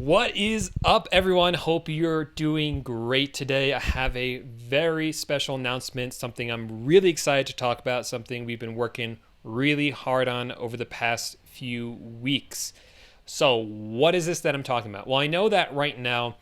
What is up, everyone? Hope you're doing great today. I have a very special announcement, something I'm really excited to talk about, something we've been working really hard on over the past few weeks. So, what is this that I'm talking about? Well, I know that right now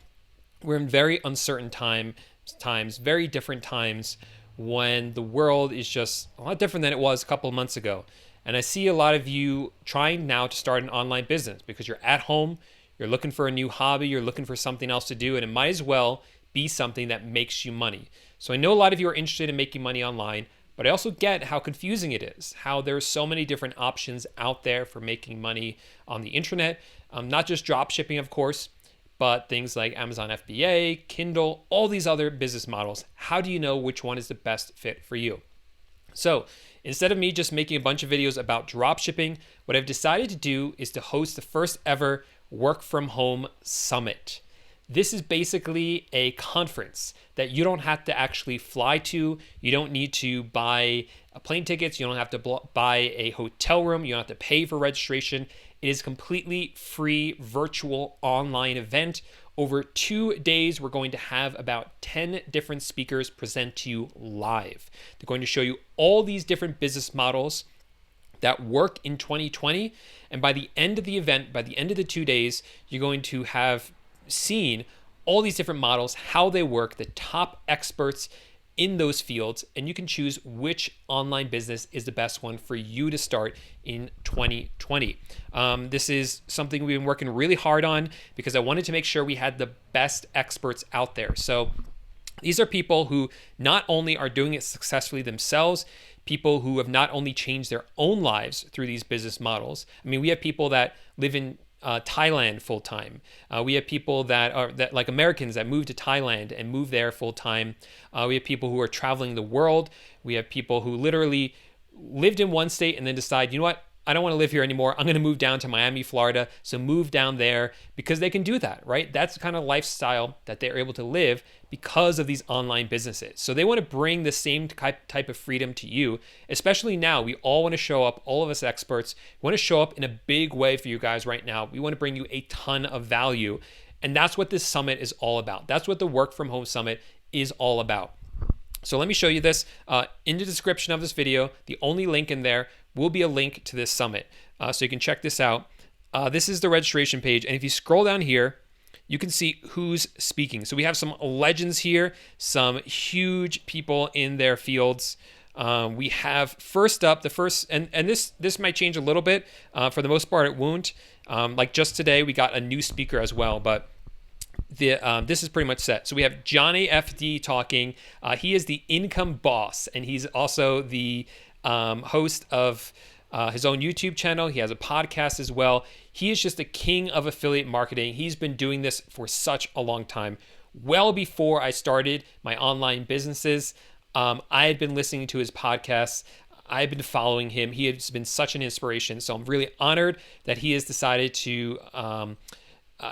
we're in very uncertain times, very different times when the world is just a lot different than it was a couple of months ago. And I see a lot of you trying now to start an online business because you're at home. You're looking for a new hobby, you're looking for something else to do, and it might as well be something that makes you money. So I know a lot of you are interested in making money online, but I also get how confusing it is, how there's so many different options out there for making money on the internet, not just drop shipping, of course, but things like Amazon FBA, Kindle, all these other business models. How do you know which one is the best fit for you? So instead of me just making a bunch of videos about drop shipping, what I've decided to do is to host the first ever Work from Home Summit. This is basically a conference that you don't have to actually fly to. You don't need to buy plane tickets. You don't have to buy a hotel room. You don't have to pay for registration. It is a completely free virtual online event. Over 2 days, we're going to have about 10 different speakers present to you live. They're going to show you all these different business models that work in 2020. And by the end of the event, by the end of the 2 days, you're going to have seen all these different models, how they work, the top experts in those fields, and you can choose which online business is the best one for you to start in 2020. This is something we've been working really hard on because I wanted to make sure we had the best experts out there. So these are people who not only are doing it successfully themselves, people who have not only changed their own lives through these business models. I mean, we have people that live in Thailand full time. We have people that are like Americans that move to Thailand and move there full time. We have people who are traveling the world. We have people who literally lived in one state and then decide, you know what? I don't want to live here anymore. I'm going to move down to Miami, Florida. So move down there because they can do that, right? That's the kind of lifestyle that they're able to live because of these online businesses. So they want to bring the same type of freedom to you, especially now. We all want to show up, all of us experts want to show up in a big way for you guys right now. We want to bring you a ton of value. And that's what this summit is all about. That's what the Work From Home Summit is all about. So let me show you this. In the description of this video, the only link in there will be a link to this summit. So you can check this out. This is the registration page. And if you scroll down here, you can see who's speaking. So we have some legends here, some huge people in their fields. We have first up, and this might change a little bit. For the most part, it won't. Like just today, we got a new speaker as well, but this is pretty much set. So we have Johnny FD talking. He is the income boss, and he's also the host of his own YouTube channel. He has a podcast as well. He is just the king of affiliate marketing. He's been doing this for such a long time. Well before I started my online businesses, I had been listening to his podcasts. I've been following him. He has been such an inspiration. So I'm really honored that he has decided to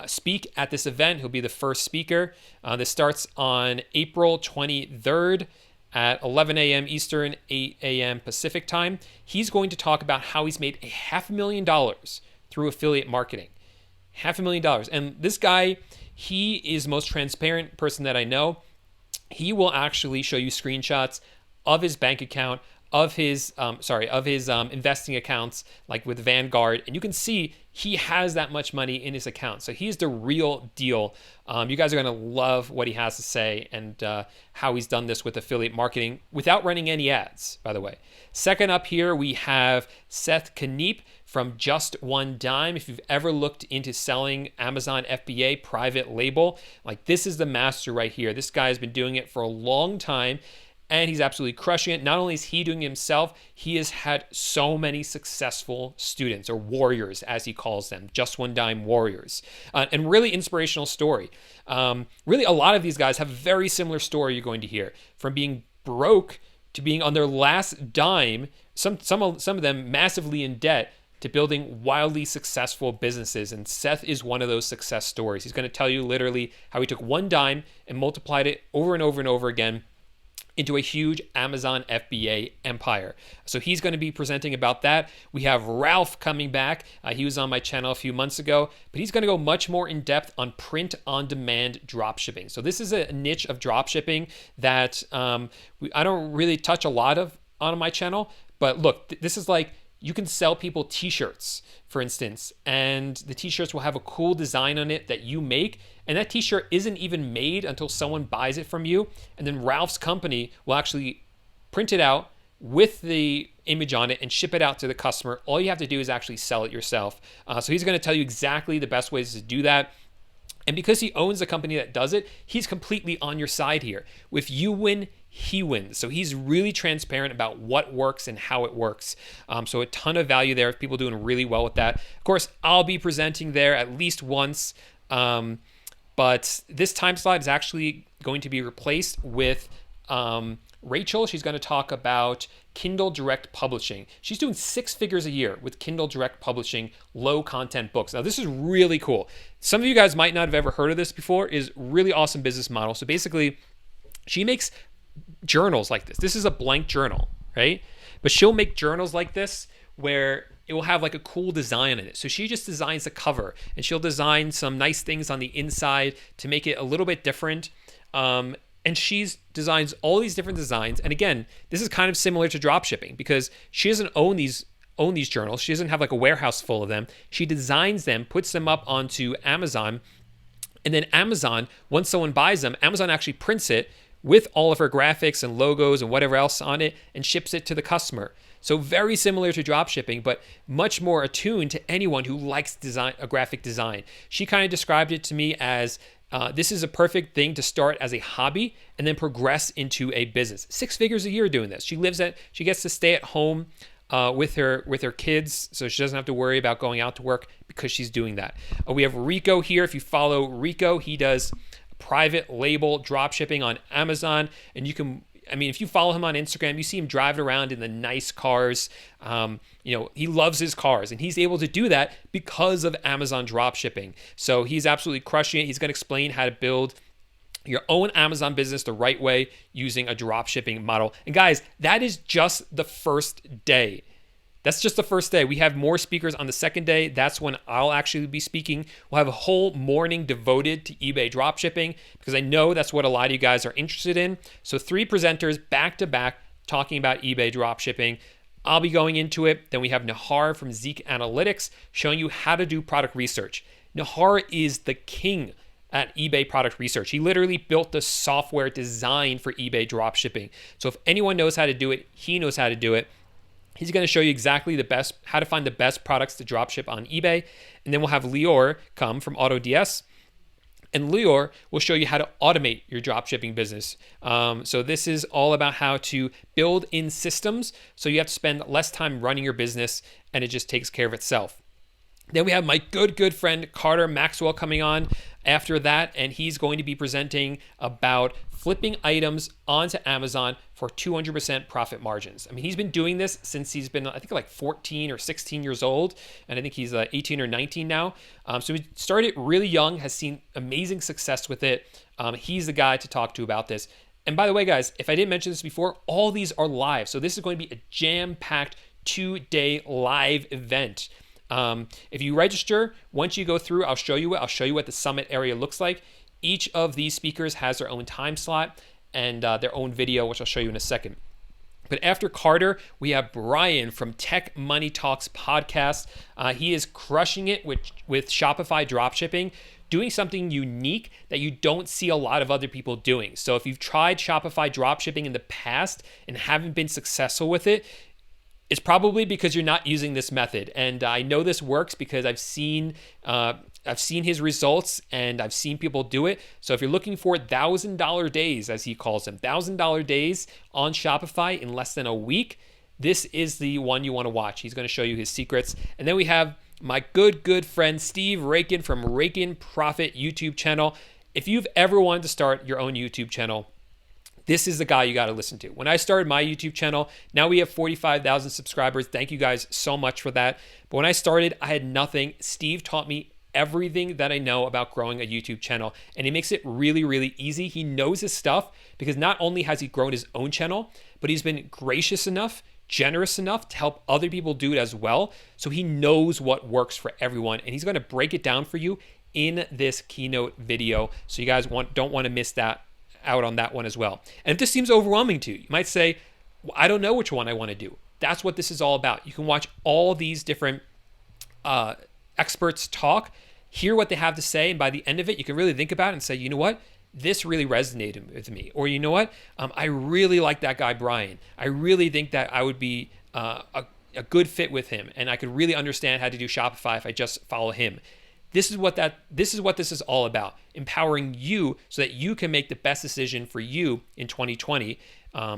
speak at this event. He'll be the first speaker. This starts on April 23rd at 11 a.m. Eastern, 8 a.m. Pacific time. He's going to talk about how he's made $500,000 through affiliate marketing. $500,000. And this guy, he is the most transparent person that I know. He will actually show you screenshots of his bank account, of his investing accounts, like with Vanguard, and you can see he has that much money in his account. So he's the real deal. You guys are going to love what he has to say and how he's done this with affiliate marketing without running any ads, by the way. Second up here, we have Seth Kniep from Just One Dime. If you've ever looked into selling Amazon FBA private label, like this is the master right here. This guy has been doing it for a long time, and he's absolutely crushing it. Not only is he doing it himself, he has had so many successful students, or warriors, as he calls them, Just One Dime warriors. And really inspirational story. Really, a lot of these guys have a very similar story you're going to hear. From being broke to being on their last dime, some of them massively in debt, to building wildly successful businesses. And Seth is one of those success stories. He's going to tell you literally how he took one dime and multiplied it over and over and over again into a huge Amazon FBA empire. So he's going to be presenting about that. We have Ralph coming back. He was on my channel a few months ago, but he's going to go much more in depth on print on demand dropshipping. So this is a niche of dropshipping that I don't really touch a lot of on my channel, but look, this is like, you can sell people t-shirts, for instance, and the t-shirts will have a cool design on it that you make, and that t-shirt isn't even made until someone buys it from you, and then Ralph's company will actually print it out with the image on it and ship it out to the customer. All you have to do is actually sell it yourself. So he's going to tell you exactly the best ways to do that. And because he owns a company that does it, he's completely on your side here. If you win, he wins. So he's really transparent about what works and how it works. So a ton of value there. People doing really well with that. Of course, I'll be presenting there at least once. But this time slot is actually going to be replaced with Rachel. She's going to talk about Kindle Direct Publishing. She's doing 6 figures a year with Kindle Direct Publishing, low content books. Now, this is really cool. Some of you guys might not have ever heard of this before. Is really awesome business model. So basically, she makes journals like this. This is a blank journal, right? But she'll make journals like this where it will have like a cool design in it. So she just designs the cover, and she'll design some nice things on the inside to make it a little bit different. And she designs all these different designs. And again, this is kind of similar to drop shipping because she doesn't own these journals. She doesn't have like a warehouse full of them. She designs them, puts them up onto Amazon, and then Amazon, once someone buys them, Amazon actually prints it with all of her graphics and logos and whatever else on it and ships it to the customer. So very similar to drop shipping, but much more attuned to anyone who likes a graphic design. She kind of described it to me as this is a perfect thing to start as a hobby and then progress into a business. 6 figures a year doing this. She gets to stay at home with her kids, so she doesn't have to worry about going out to work because she's doing that. We have Rico here. If you follow Rico, he does private label drop shipping on Amazon, and if you follow him on Instagram, you see him driving around in the nice cars. He loves his cars, and he's able to do that because of Amazon drop shipping. So he's absolutely crushing it. He's going to explain how to build your own Amazon business the right way using a drop shipping model. And guys, that is just the first day. That's just the first day. We have more speakers on the second day. That's when I'll actually be speaking. We'll have a whole morning devoted to eBay dropshipping because I know that's what a lot of you guys are interested in. So 3 presenters back to back talking about eBay dropshipping. I'll be going into it. Then we have Nahar from Zeek Analytics showing you how to do product research. Nahar is the king at eBay product research. He literally built the software designed for eBay dropshipping. So if anyone knows how to do it, he knows how to do it. He's going to show you exactly how to find the best products to dropship on eBay. And then we'll have Lior come from AutoDS. And Lior will show you how to automate your dropshipping business. So this is all about how to build in systems so you have to spend less time running your business and it just takes care of itself. Then we have my good friend Carter Maxwell coming on after that, and he's going to be presenting about flipping items onto Amazon for 200% profit margins. I mean, he's been doing this since he's been, I think, like 14 or 16 years old, and I think he's 18 or 19 now. So he started really young, has seen amazing success with it. He's the guy to talk to about this. And by the way, guys, if I didn't mention this before, all these are live. So this is going to be a jam-packed 2-day live event. If you register, once you go through, I'll show you what the summit area looks like. Each of these speakers has their own time slot and their own video, which I'll show you in a second. But after Carter, we have Brian from Tech Money Talks podcast. He is crushing it with Shopify dropshipping, doing something unique that you don't see a lot of other people doing. So if you've tried Shopify dropshipping in the past and haven't been successful with it, it's probably because you're not using this method. And I know this works because I've seen his results and I've seen people do it. So if you're looking for $1,000 days, as he calls them, $1,000 days on Shopify in less than a week, this is the one you want to watch. He's going to show you his secrets. And then we have my good friend Steve Rakin from Rakin Profit YouTube channel. If you've ever wanted to start your own YouTube channel, this is the guy you got to listen to. When I started my YouTube channel, now we have 45,000 subscribers. Thank you guys so much for that. But when I started, I had nothing. Steve taught me everything that I know about growing a YouTube channel, and he makes it really, really easy. He knows his stuff because not only has he grown his own channel, but he's been gracious enough, generous enough to help other people do it as well. So he knows what works for everyone, and he's going to break it down for you in this keynote video. So you guys don't want to miss that out on that one as well. And if this seems overwhelming to you, you might say, well, I don't know which one I want to do. That's what this is all about. You can watch all these different experts talk, hear what they have to say, and by the end of it, you can really think about it and say, you know what? This really resonated with me. Or you know what? I really like that guy, Brian. I really think that I would be a good fit with him, and I could really understand how to do Shopify if I just follow him. This is what this is all about, empowering you so that you can make the best decision for you in 2020,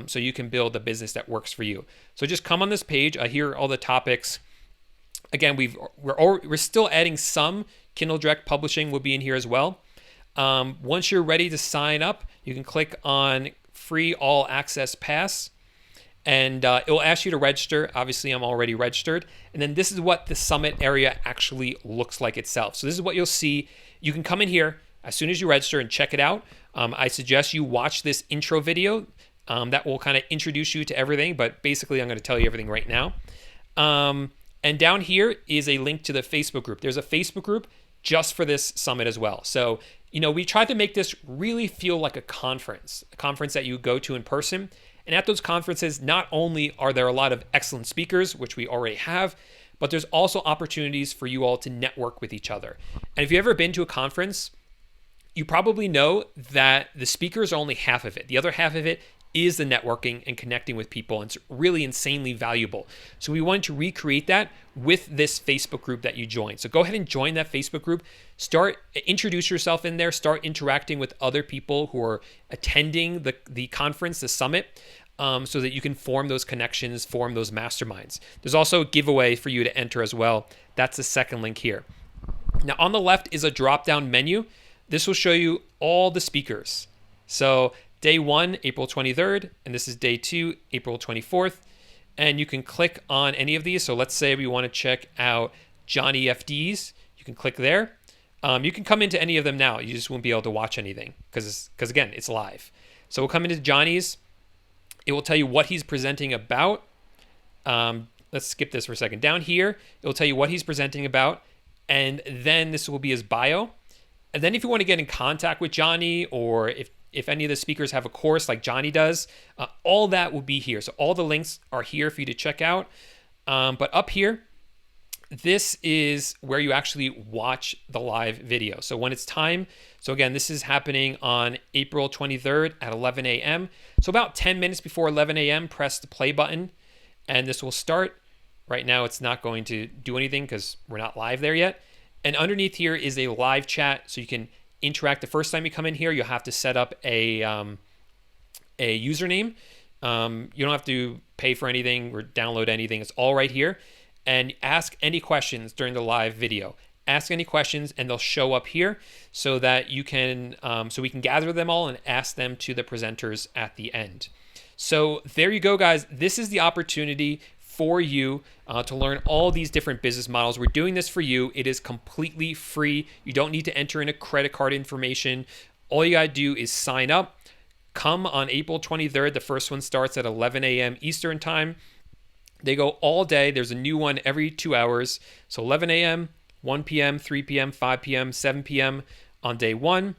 so you can build a business that works for you. So just come on this page. Here are all the topics. Again, we're still adding some. Kindle Direct Publishing will be in here as well. Once you're ready to sign up, you can click on Free All Access Pass, and it will ask you to register. Obviously, I'm already registered. And then this is what the summit area actually looks like itself. So this is what you'll see. You can come in here as soon as you register and check it out. I suggest you watch this intro video. That will kind of introduce you to everything, but basically I'm going to tell you everything right now. And down here is a link to the Facebook group. There's a Facebook group just for this summit as well. So, we tried to make this really feel like a conference that you go to in person. And at those conferences, not only are there a lot of excellent speakers, which we already have, but there's also opportunities for you all to network with each other. And if you've ever been to a conference, you probably know that the speakers are only half of it. The other half of it is the networking and connecting with people. And it's really insanely valuable. So we wanted to recreate that with this Facebook group that you joined. So go ahead and join that Facebook group. Introduce yourself in there. Start interacting with other people who are attending the conference, the summit, so that you can form those connections, form those masterminds. There's also a giveaway for you to enter as well. That's the second link here. Now on the left is a drop-down menu. This will show you all the speakers. So day 1, April 23rd, and this is day 2, April 24th. And you can click on any of these. So let's say we want to check out Johnny FD's. You can click there. You can come into any of them now. You just won't be able to watch anything because again, it's live. So we'll come into Johnny's. It will tell you what he's presenting about. Let's skip this for a second. Down here, it will tell you what he's presenting about. And then this will be his bio. And then if you want to get in contact with Johnny, or if any of the speakers have a course like Johnny does, all that will be here. So all the links are here for you to check out. But up here, this is where you actually watch the live video. So when it's time, so again, this is happening on April 23rd at 11 a.m. So about 10 minutes before 11 a.m., press the play button and this will start. Right now, it's not going to do anything because we're not live there yet. And underneath here is a live chat, so you can interact. The first time you come in here, you'll have to set up a username. You don't have to pay for anything or download anything. It's all right here. And ask any questions during the live video. Ask any questions and they'll show up here so that you can, so we can gather them all and ask them to the presenters at the end. So there you go, guys. This is the opportunity for you to learn all these different business models. We're doing this for you. It is completely free. You don't need to enter in a credit card information. All you gotta do is sign up. Come on April 23rd. The first one starts at 11 a.m. Eastern time. They go all day. There's a new one every 2 hours. So 11 a.m., 1 p.m., 3 p.m., 5 p.m., 7 p.m. on day 1.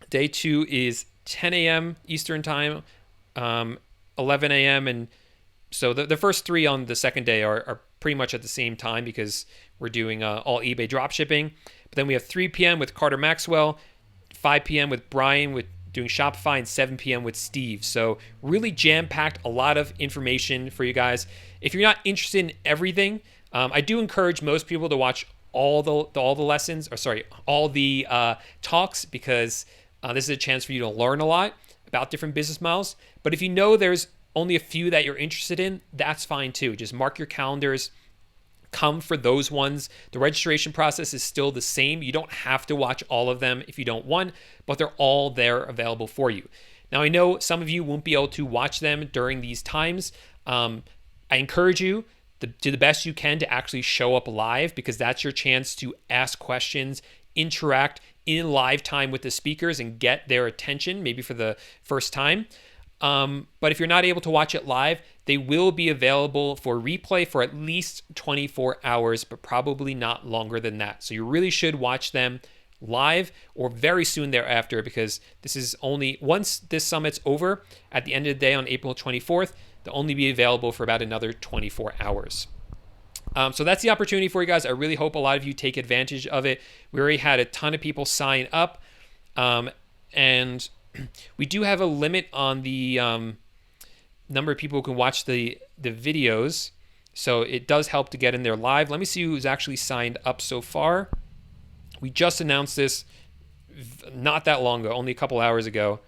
Day 2 is 10 a.m. Eastern time, 11 a.m. And so the first 3 on the second day are pretty much at the same time because we're doing all eBay drop shipping. But then we have 3 p.m. with Carter Maxwell, 5 p.m. with Brian with doing Shopify, and 7 p.m. with Steve. So really jam-packed, a lot of information for you guys. If you're not interested in everything, I do encourage most people to watch all the lessons, or sorry, all the talks, because this is a chance for you to learn a lot about different business models. But if you know there's only a few that you're interested in, that's fine too. Just mark your calendars. Come for those ones. The registration process is still the same. You don't have to watch all of them if you don't want, but they're all there available for you. Now, I know some of you won't be able to watch them during these times. I encourage you, do the best you can to actually show up live, because that's your chance to ask questions, interact in live time with the speakers and get their attention, maybe for the first time. But if you're not able to watch it live, they will be available for replay for at least 24 hours, but probably not longer than that. So you really should watch them live or very soon thereafter, because this is only, once this summit's over at the end of the day on April 24th, they'll only be available for about another 24 hours. So that's the opportunity for you guys. I really hope a lot of you take advantage of it. We already had a ton of people sign up, and we do have a limit on the number of people who can watch the videos. So it does help to get in there live. Let me see who's actually signed up so far. We just announced this not that long ago, only a couple hours ago.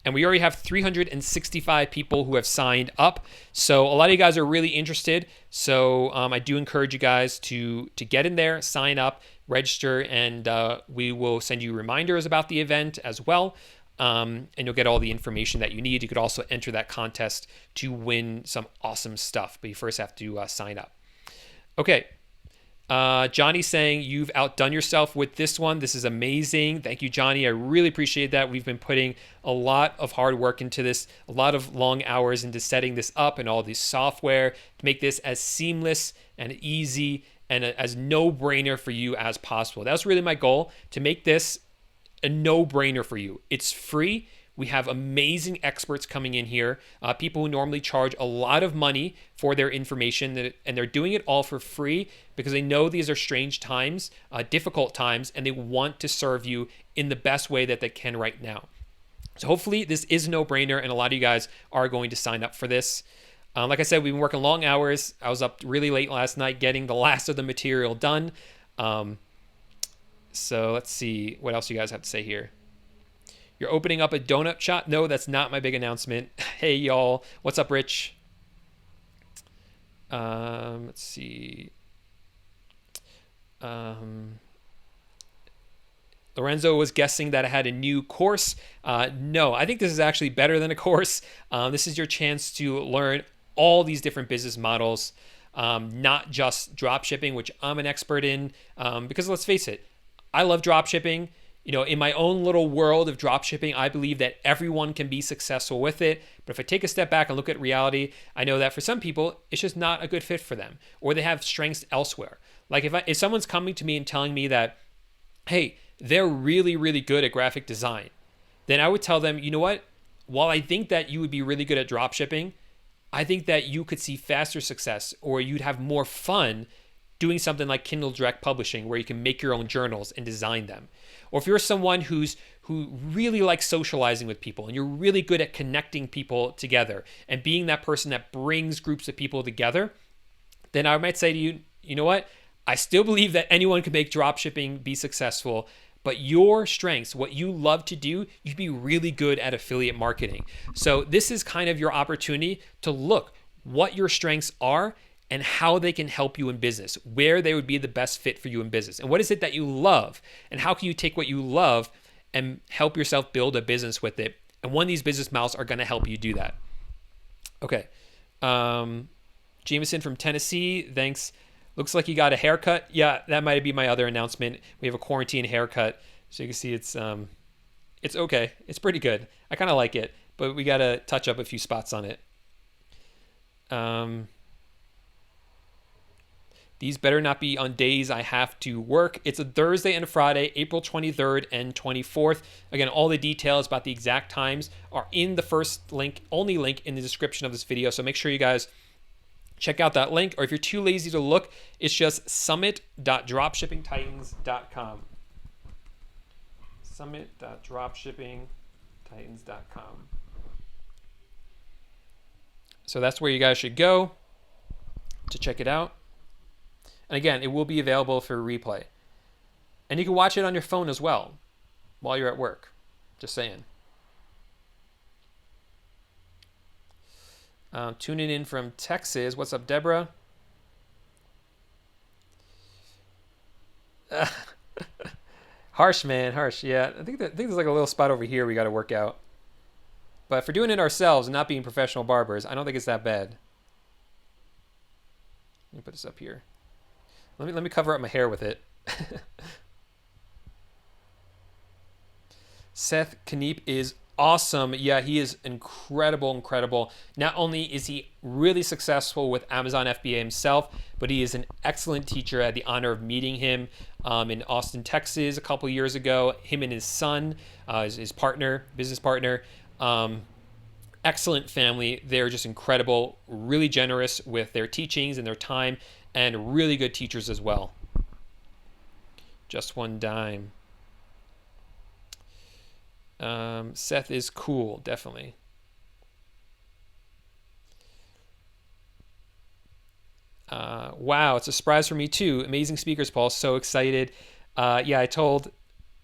And we already have 365 people who have signed up. So a lot of you guys are really interested. So I do encourage you guys to get in there, sign up, register, and we will send you reminders about the event as well. And you'll get all the information that you need. You could also enter that contest to win some awesome stuff, but you first have to sign up. Okay. Johnny saying you've outdone yourself with this one. This is amazing. Thank you, Johnny. I really appreciate that. We've been putting a lot of hard work into this, a lot of long hours into setting this up and all this software to make this as seamless and easy and as no-brainer for you as possible. That was really my goal, to make this a no-brainer for you. It's free. We have amazing experts coming in here, people who normally charge a lot of money for their information, and they're doing it all for free because they know these are strange times, difficult times, and they want to serve you in the best way that they can right now. So hopefully this is a no-brainer, and a lot of you guys are going to sign up for this. Like I said, we've been working long hours. I was up really late last night getting the last of the material done. So let's see what else you guys have to say here. You're opening up a donut shop? No, that's not my big announcement. Hey, y'all. What's up, Rich? Let's see. Lorenzo was guessing that I had a new course. No, I think this is actually better than a course. This is your chance to learn all these different business models, not just drop shipping, which I'm an expert in, because let's face it, I love drop shipping. You know, in my own little world of drop shipping, I believe that everyone can be successful with it. But if I take a step back and look at reality, I know that for some people, it's just not a good fit for them, or they have strengths elsewhere. Like if someone's coming to me and telling me that, hey, they're really, really good at graphic design, then I would tell them, you know what? While I think that you would be really good at drop shipping, I think that you could see faster success, or you'd have more fun doing something like Kindle Direct Publishing, where you can make your own journals and design them. Or if you're someone who really likes socializing with people, and you're really good at connecting people together and being that person that brings groups of people together, then I might say to you, you know what? I still believe that anyone can make dropshipping be successful, but your strengths, what you love to do, you'd be really good at affiliate marketing. So this is kind of your opportunity to look what your strengths are and how they can help you in business, where they would be the best fit for you in business. And what is it that you love? And how can you take what you love and help yourself build a business with it? And one of these business models are gonna help you do that. Okay. Jameson from Tennessee, thanks. Looks like you got a haircut. Yeah, that might be my other announcement. We have a quarantine haircut. So you can see it's okay. It's pretty good. I kind of like it, but we gotta touch up a few spots on it. These better not be on days I have to work. It's a Thursday and a Friday, April 23rd and 24th. Again, all the details about the exact times are in the first link, only link in the description of this video. So make sure you guys check out that link. Or if you're too lazy to look, it's just summit.dropshippingtitans.com. Summit.dropshippingtitans.com. So that's where you guys should go to check it out. And again, it will be available for replay. And you can watch it on your phone as well while you're at work. Just saying. Tuning in from Texas. What's up, Deborah? Harsh, man. Harsh. Yeah, I think there's like a little spot over here we got to work out. But for doing it ourselves and not being professional barbers, I don't think it's that bad. Let me put this up here. Let me cover up my hair with it. Seth Kniep is awesome. Yeah, he is incredible. Not only is he really successful with Amazon FBA himself, but he is an excellent teacher. I had the honor of meeting him in Austin, Texas a couple years ago. Him and his son, his partner, business partner. Excellent family. They're just incredible, really generous with their teachings and their time, and really good teachers as well. Just one dime. Seth is cool, definitely. Wow, it's a surprise for me too. Amazing speakers, Paul. So excited. Yeah, I told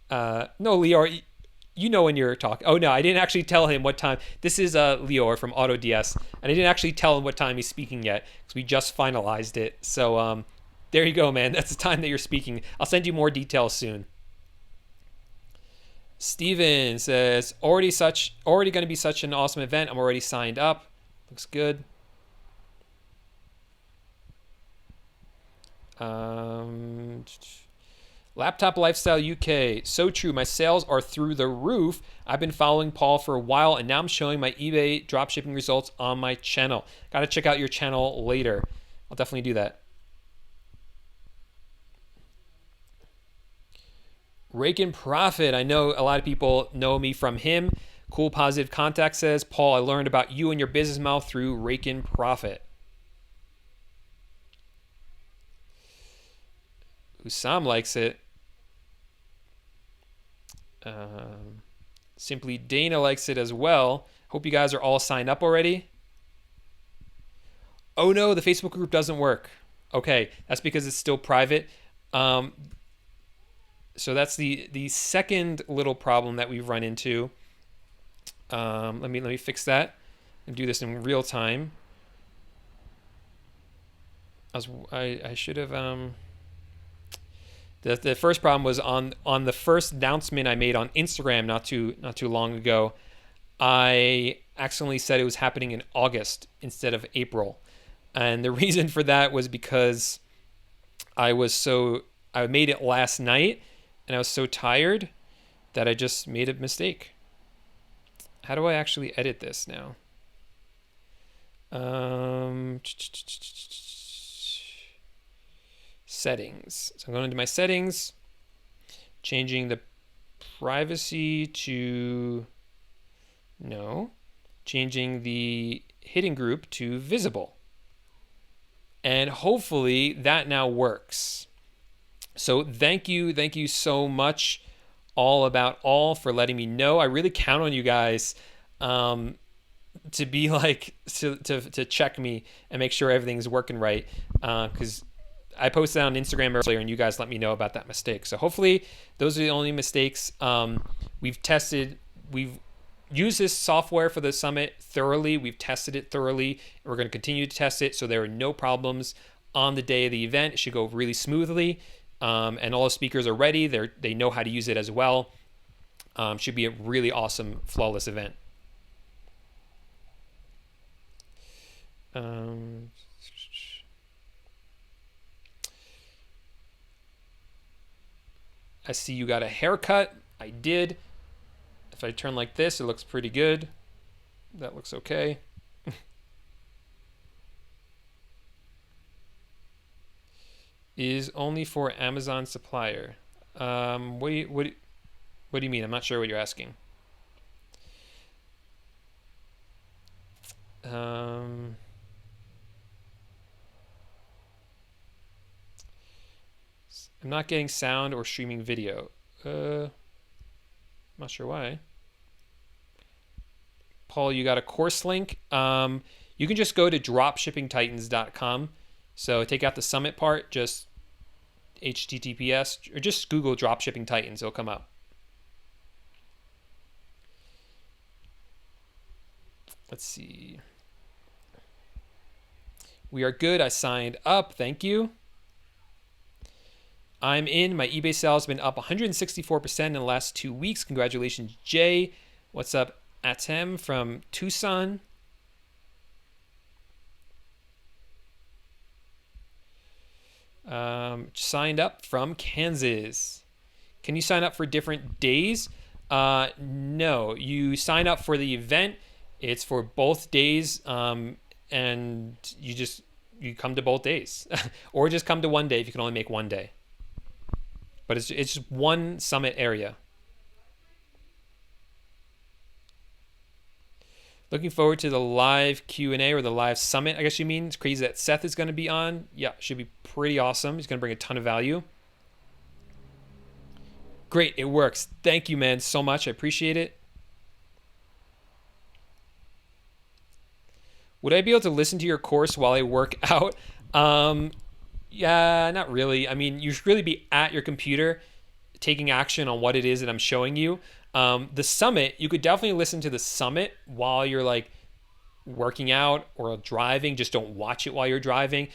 no, Lior, you know when you're talking. Oh no, I didn't actually tell him what time. This is Lior from AutoDS, and I didn't actually tell him what time he's speaking yet because we just finalized it. So there you go, man. That's the time that you're speaking. I'll send you more details soon. Steven says, already going to be such an awesome event. I'm already signed up. Looks good. Laptop Lifestyle UK. So true. My sales are through the roof. I've been following Paul for a while, and now I'm showing my eBay dropshipping results on my channel. Got to check out your channel later. I'll definitely do that. Rake and Profit. I know a lot of people know me from him. Cool Positive Contact says, Paul, I learned about you and your business model through Rake and Profit. Usam likes it. Simply Dana likes it as well. Hope you guys are all signed up already. Oh no, the Facebook group doesn't work. Okay, that's because it's still private. So that's the second little problem that we've run into. Let me fix that and do this in real time. I should have the first problem was on the first announcement I made on Instagram not too long ago. I accidentally said it was happening in August instead of April, and the reason for that was because I made it last night. And I was so tired that I just made a mistake. How do I actually edit this now? Settings. So I'm going into my settings, changing the privacy to no, changing the hidden group to visible. And hopefully that now works. So thank you so much, All About All, for letting me know. I really count on you guys to be like to check me and make sure everything's working right. Because I posted on Instagram earlier, and you guys let me know about that mistake. So hopefully those are the only mistakes. We've used this software for the summit thoroughly. We've tested it thoroughly, and we're going to continue to test it. So there are no problems on the day of the event. It should go really smoothly. And all the speakers are ready. They know how to use it as well. Should be a really awesome, flawless event. I see you got a haircut. I did. If I turn like this, it looks pretty good. That looks okay. Is only for Amazon Supplier. What do you mean? I'm not sure what you're asking. I'm not getting sound or streaming video. Not sure why. Paul, you got a course link. You can just go to dropshippingtitans.com. So take out the summit part, just HTTPS, or just Google Dropshipping Titans. It'll come up. Let's see. We are good. I signed up. Thank you. I'm in. My eBay sales have been up 164% in the last 2 weeks. Congratulations, Jay. What's up, Atem from Tucson? Signed up from Kansas. Can you sign up for different days? No, you sign up for the event. It's for both days, and you come to both days, or just come to one day if you can only make one day. But it's just one summit area. Looking forward to the live Q&A or the live summit, I guess you mean. It's crazy that Seth is going to be on. Yeah, should be pretty awesome. He's going to bring a ton of value. Great, it works. Thank you, man, so much. I appreciate it. Would I be able to listen to your course while I work out? Yeah, not really. I mean, you should really be at your computer taking action on what it is that I'm showing you. The summit, you could definitely listen to the summit while you're like working out or driving. Just don't watch it while you're driving.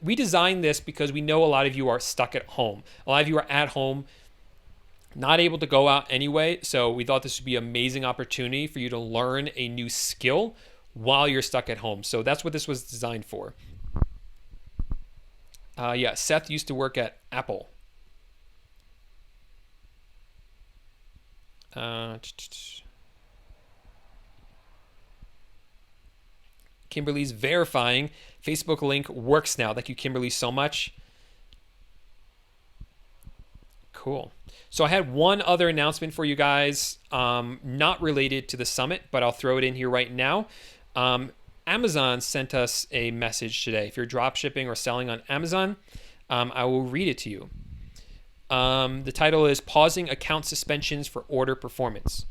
We designed this because we know a lot of you are stuck at home. A lot of you are at home, not able to go out anyway. So we thought this would be an amazing opportunity for you to learn a new skill while you're stuck at home. So that's what this was designed for. Yeah, Seth used to work at Apple. Kimberly's verifying. Facebook link works now. Thank you, Kimberly, so much. Cool. So I had one other announcement for you guys, not related to the summit, but I'll throw it in here right now. Amazon sent us a message today. If you're drop shipping or selling on Amazon, I will read it to you. The title is Pausing Account Suspensions for Order Performance.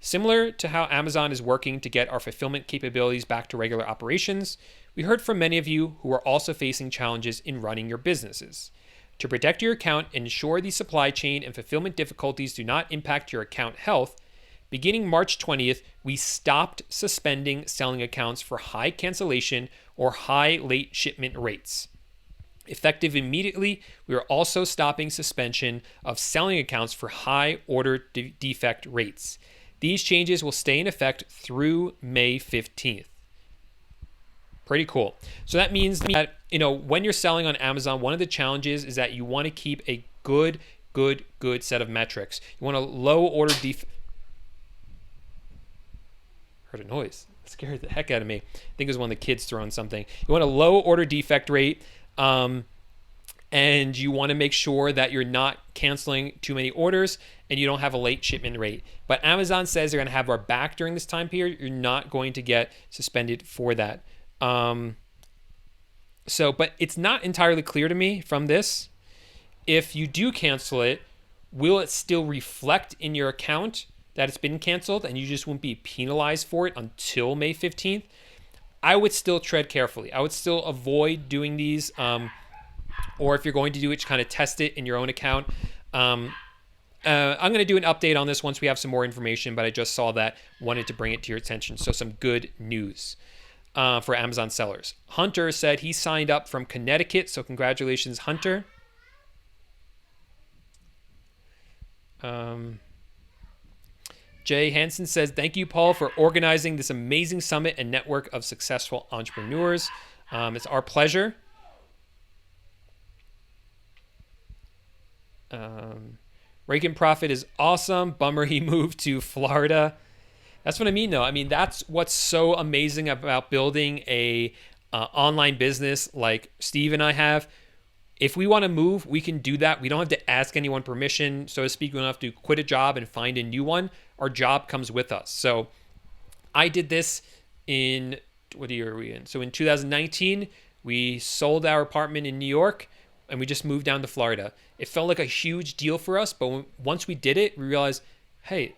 Similar to how Amazon is working to get our fulfillment capabilities back to regular operations, we heard from many of you who are also facing challenges in running your businesses. To protect your account and ensure the supply chain and fulfillment difficulties do not impact your account health, beginning March 20th, we stopped suspending selling accounts for high cancellation or high late shipment rates. Effective immediately, we are also stopping suspension of selling accounts for high order defect rates. These changes will stay in effect through May 15th. Pretty cool. So that means that, when you're selling on Amazon, one of the challenges is that you want to keep a good set of metrics. You want a low order defect. Heard a noise. It scared the heck out of me. I think it was one of the kids throwing something. You want a low order defect rate. And you want to make sure that you're not canceling too many orders and you don't have a late shipment rate. But Amazon says they're going to have our back during this time period. You're not going to get suspended for that. But it's not entirely clear to me from this. If you do cancel it, will it still reflect in your account that it's been canceled and you just won't be penalized for it until May 15th? I would still tread carefully. I would still avoid doing these. Or if you're going to do it, just kind of test it in your own account. I'm going to do an update on this once we have some more information, but I just saw that, wanted to bring it to your attention. So some good news for Amazon sellers. Hunter said he signed up from Connecticut, so congratulations, Hunter. Jay Hansen says, thank you, Paul, for organizing this amazing summit and network of successful entrepreneurs. It's our pleasure. Reagan Profit is awesome. Bummer he moved to Florida. That's what I mean, though. I mean, that's what's so amazing about building a online business like Steve and I have. If we want to move, we can do that. We don't have to ask anyone permission, so to speak. We don't have to quit a job and find a new one. Our job comes with us. So I did this in, what year are we in? So in 2019, we sold our apartment in New York and we just moved down to Florida. It felt like a huge deal for us, but once we did it, we realized, hey,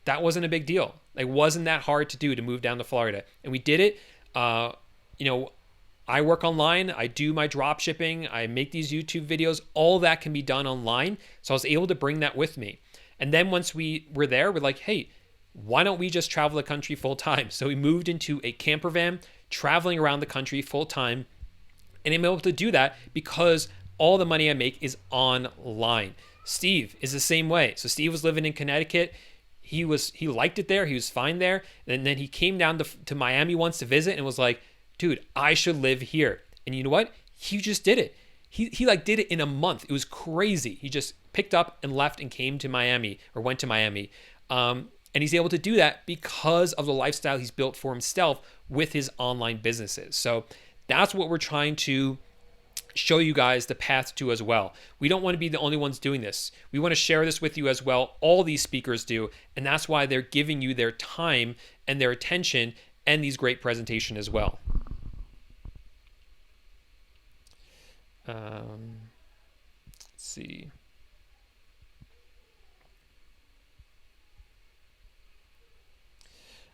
that wasn't a big deal. It wasn't that hard to do to move down to Florida. And we did it. I work online. I do my drop shipping. I make these YouTube videos. All that can be done online. So I was able to bring that with me. And then once we were there, we're like, hey, why don't we just travel the country full time? So we moved into a camper van, traveling around the country full time. And I'm able to do that because all the money I make is online. Steve is the same way. So Steve was living in Connecticut. He liked it there. He was fine there. And then he came down to Miami once to visit and was like, dude, I should live here. And you know what? He just did it. he like did it in a month. It was crazy. He just picked up and left and came to Miami, or went to Miami. And he's able to do that because of the lifestyle he's built for himself with his online businesses. So that's what we're trying to show you guys the path to as well. We don't want to be the only ones doing this. We want to share this with you as well. All these speakers do, and that's why they're giving you their time and their attention and these great presentation as well. Let's see.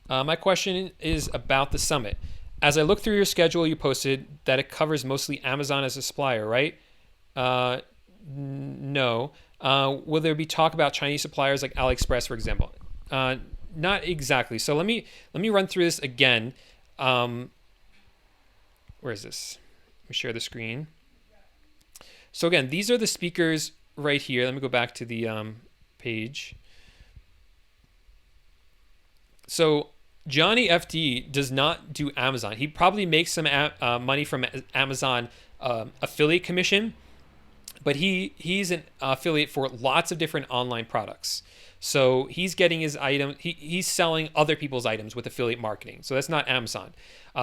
My question is about the summit. As I look through your schedule, you posted that it covers mostly Amazon as a supplier, right? No. Will there be talk about Chinese suppliers like AliExpress, for example? Not exactly. So let me run through this again. Where is this? Let me share the screen. So again, these are the speakers right here. Let me go back to the page. So Johnny FD does not do Amazon. He probably makes some money from Amazon affiliate commission, but he's an affiliate for lots of different online products. So he's getting his item. He's selling other people's items with affiliate marketing. So that's not Amazon.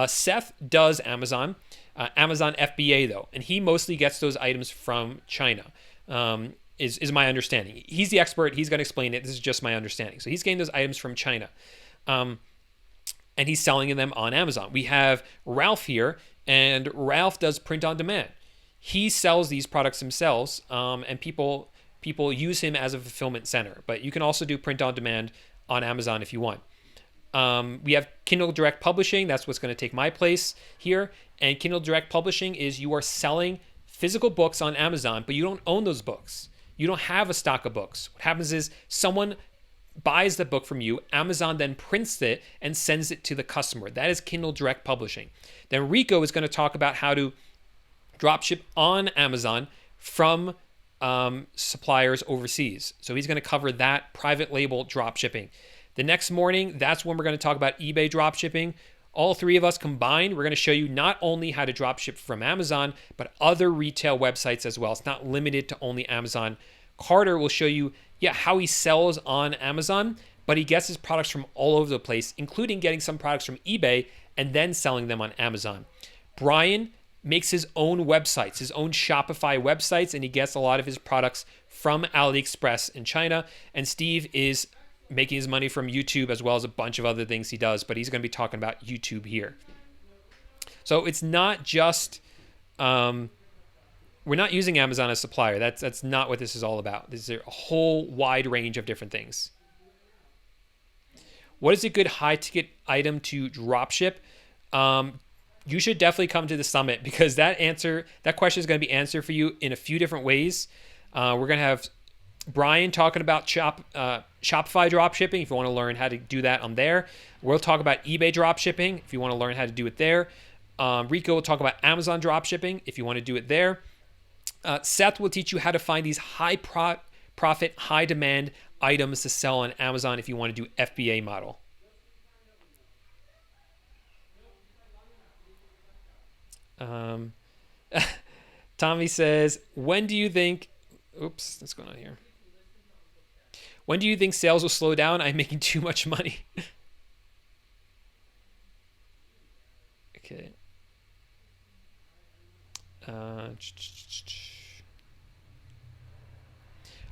Seth does Amazon, Amazon FBA though, and he mostly gets those items from China. Is my understanding. He's the expert. He's going to explain it. This is just my understanding. So he's getting those items from China. And he's selling them on Amazon. We have Ralph here, and Ralph does print on demand. He sells these products himself, and people use him as a fulfillment center. But you can also do print on demand on Amazon if you want. We have Kindle Direct Publishing. That's what's going to take my place here. And Kindle Direct Publishing is you are selling physical books on Amazon, but you don't own those books. You don't have a stock of books. What happens is someone buys the book from you, Amazon then prints it and sends it to the customer. That is Kindle Direct Publishing. Then Rico is going to talk about how to dropship on Amazon from suppliers overseas. So he's going to cover that private label dropshipping. The next morning, that's when we're going to talk about eBay dropshipping. All three of us combined, we're going to show you not only how to dropship from Amazon, but other retail websites as well. It's not limited to only Amazon. Carter will show you how he sells on Amazon, but he gets his products from all over the place, including getting some products from eBay and then selling them on Amazon. Brian makes his own websites, his own Shopify websites, and he gets a lot of his products from AliExpress in China. And Steve is making his money from YouTube as well as a bunch of other things he does, but he's going to be talking about YouTube here. So it's not just... we're not using Amazon as a supplier. That's not what this is all about. This is a whole wide range of different things. What is a good high ticket item to dropship? You should definitely come to the summit because that question is going to be answered for you in a few different ways. We're going to have Brian talking about Shopify dropshipping if you want to learn how to do that on there. We'll talk about eBay dropshipping if you want to learn how to do it there. Rico will talk about Amazon dropshipping if you want to do it there. Seth will teach you how to find these high profit, high demand items to sell on Amazon if you want to do FBA model. Tommy says, when do you think... Oops, what's going on here? When do you think sales will slow down? I'm making too much money. Okay.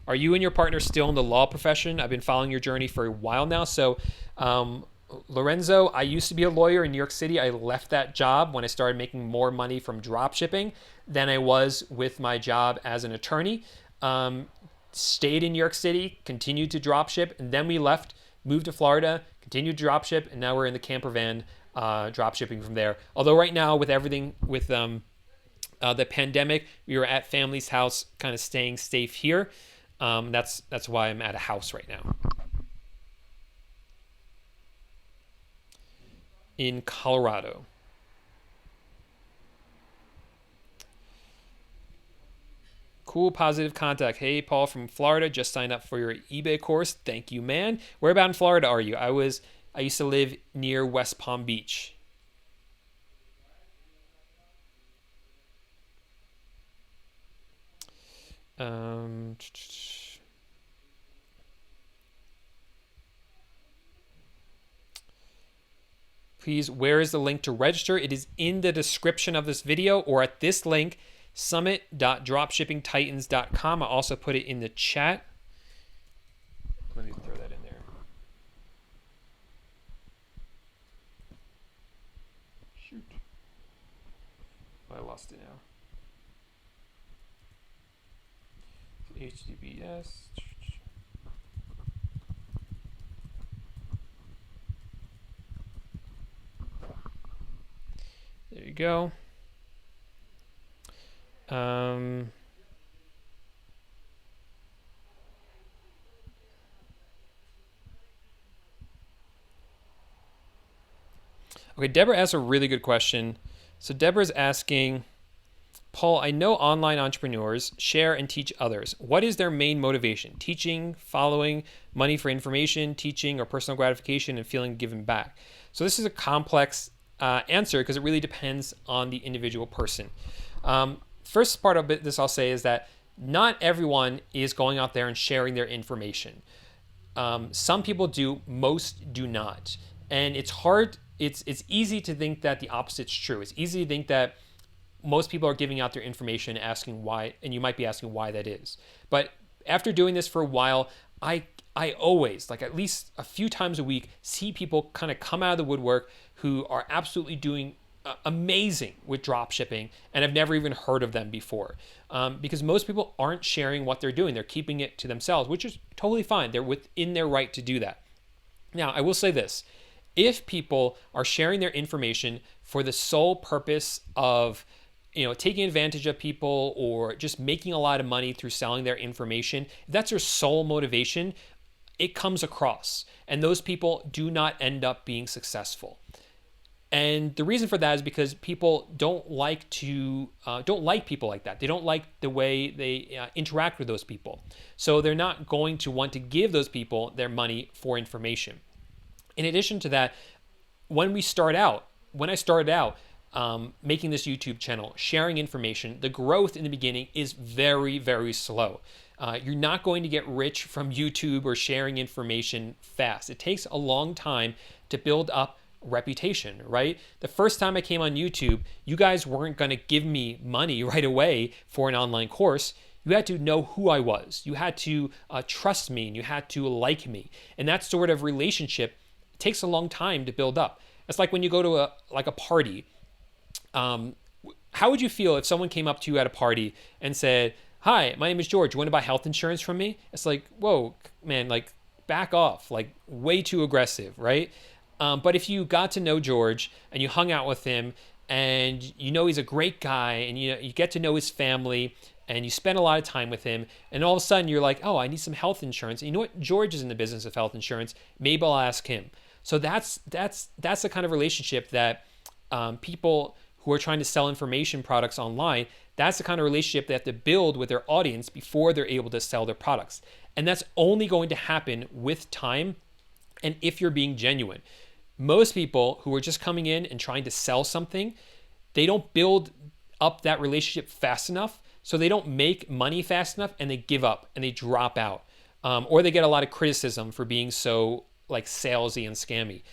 Are you and your partner still in the law profession? I've been following your journey for a while now. So, Lorenzo, I used to be a lawyer in New York City. I left that job when I started making more money from drop shipping than I was with my job as an attorney. Stayed in New York City, continued to drop ship, and then we left, moved to Florida, continued to drop ship, and now we're in the camper van drop shipping from there. Although right now with everything with the pandemic, we were at family's house, kind of staying safe here. That's why I'm at a house right now in Colorado. Cool, positive contact. Hey, Paul from Florida, just signed up for your eBay course. Thank you, man. Where about in Florida are you? I used to live near West Palm Beach. Um, Please, where is the link to register? It is in the description of this video or at this link, summit.dropshippingtitans.com. I'll also put it in the chat. Let me throw that in there. Shoot. I lost it now. HTTPS. There you go. Okay, Deborah asked a really good question. So Deborah's asking, Paul, I know online entrepreneurs share and teach others. What is their main motivation? Teaching, following, money for information, teaching, or personal gratification and feeling given back? So this is a complex answer because it really depends on the individual person. First part of this I'll say is that not everyone is going out there and sharing their information. Some people do, most do not. And it's hard, it's easy to think that the opposite's true. It's easy to think that most people are giving out their information, asking why, and you might be asking why that is. But after doing this for a while, I always, like at least a few times a week, see people kind of come out of the woodwork who are absolutely doing amazing with drop shipping, and I've never even heard of them before. Because most people aren't sharing what they're doing. They're keeping it to themselves, which is totally fine. They're within their right to do that. Now, I will say this. If people are sharing their information for the sole purpose of taking advantage of people or just making a lot of money through selling their information, if that's their sole motivation, it comes across. And those people do not end up being successful. And the reason for that is because people don't like people like that. They don't like the way they interact with those people. So they're not going to want to give those people their money for information. In addition to that, when I started out making this YouTube channel, sharing information, the growth in the beginning is very, very slow. You're not going to get rich from YouTube or sharing information fast. It takes a long time to build up reputation, right? The first time I came on YouTube, you guys weren't going to give me money right away for an online course. You had to know who I was. You had to trust me, and you had to like me. And that sort of relationship takes a long time to build up. It's like when you go to a party. How would you feel if someone came up to you at a party and said, "Hi, my name is George. You want to buy health insurance from me?" It's like, whoa, man, like back off, like way too aggressive, right? But if you got to know George and you hung out with him and he's a great guy and you get to know his family and you spend a lot of time with him and all of a sudden you're like, oh, I need some health insurance. And you know what? George is in the business of health insurance. Maybe I'll ask him. So that's the kind of relationship that people who are trying to sell information products online, that's the kind of relationship they have to build with their audience before they're able to sell their products. And that's only going to happen with time and if you're being genuine. Most people who are just coming in and trying to sell something, they don't build up that relationship fast enough, so they don't make money fast enough, and they give up and they drop out. Or they get a lot of criticism for being so like salesy and scammy.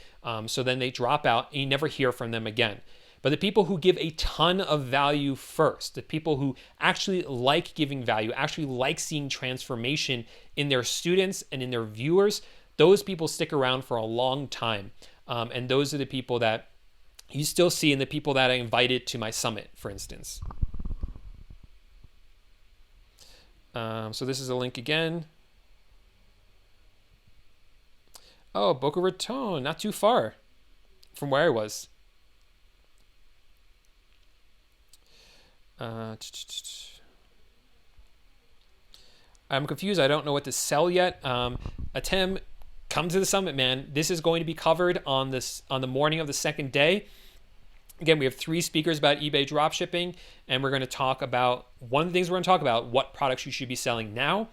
So then they drop out and you never hear from them again. But the people who give a ton of value first, the people who actually like giving value, actually like seeing transformation in their students and in their viewers, those people stick around for a long time. And those are the people that you still see in the people that I invited to my summit, for instance. So this is a link again. Oh, Boca Raton, not too far from where I was. I'm confused. I don't know what to sell yet. Atem, come to the summit, man. This is going to be covered on the morning of the second day. Again, we have 3 speakers about eBay dropshipping, and we're going to talk about one of the things we're going to talk about: what products you should be selling now,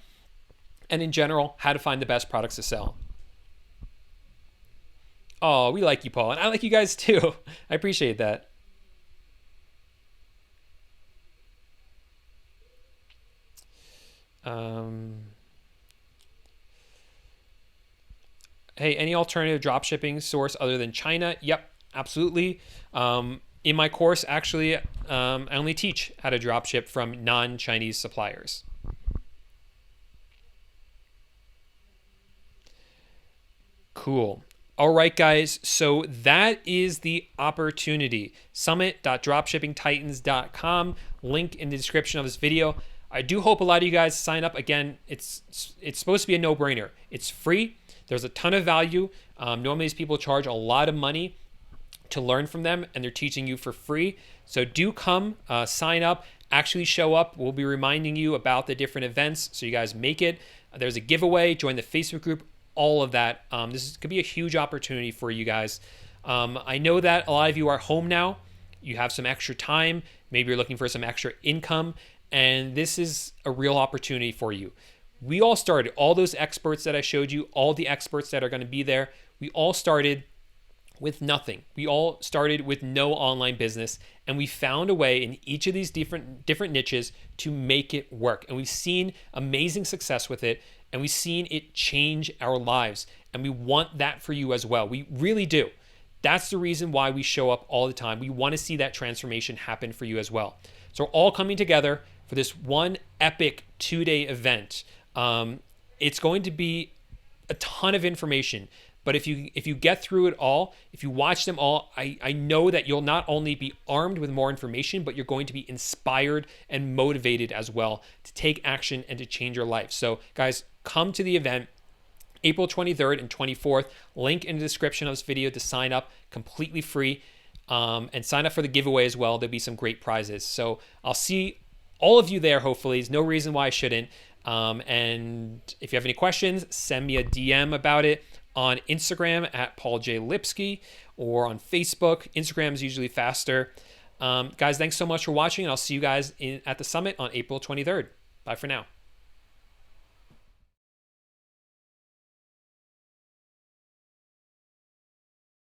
and in general, how to find the best products to sell. Oh, we like you, Paul, and I like you guys too. I appreciate that. Um, hey, any alternative drop shipping source other than China? Yep, absolutely. In my course, actually, I only teach how to drop ship from non-Chinese suppliers. Cool. All right, guys. So that is the opportunity. Summit.dropshippingtitans.com. Link in the description of this video. I do hope a lot of you guys sign up. Again, it's supposed to be a no-brainer. It's free. There's a ton of value. Normally, these people charge a lot of money to learn from them, and they're teaching you for free. So do come, sign up, actually show up. We'll be reminding you about the different events so you guys make it. There's a giveaway. Join the Facebook group. All of that. This could be a huge opportunity for you guys. I know that a lot of you are home now. You have some extra time. Maybe you're looking for some extra income, and this is a real opportunity for you. We all started, all those experts that I showed you, all the experts that are going to be there, we all started with nothing. We all started with no online business, and we found a way in each of these different niches to make it work. And we've seen amazing success with it, and we've seen it change our lives. And we want that for you as well. We really do. That's the reason why we show up all the time. We want to see that transformation happen for you as well. So we're all coming together for this one epic 2-day event. It's going to be a ton of information. But if you get through it all, if you watch them all, I know that you'll not only be armed with more information, but you're going to be inspired and motivated as well to take action and to change your life. So guys, come to the event, April 23rd and 24th. Link in the description of this video to sign up, completely free, and sign up for the giveaway as well. There'll be some great prizes. So I'll see all of you there, hopefully. There's no reason why I shouldn't. And if you have any questions, send me a DM about it on Instagram at Paul J. Lipsky, or on Facebook. Instagram is usually faster. Guys, thanks so much for watching, and I'll see you guys at the summit on April 23rd. Bye for now.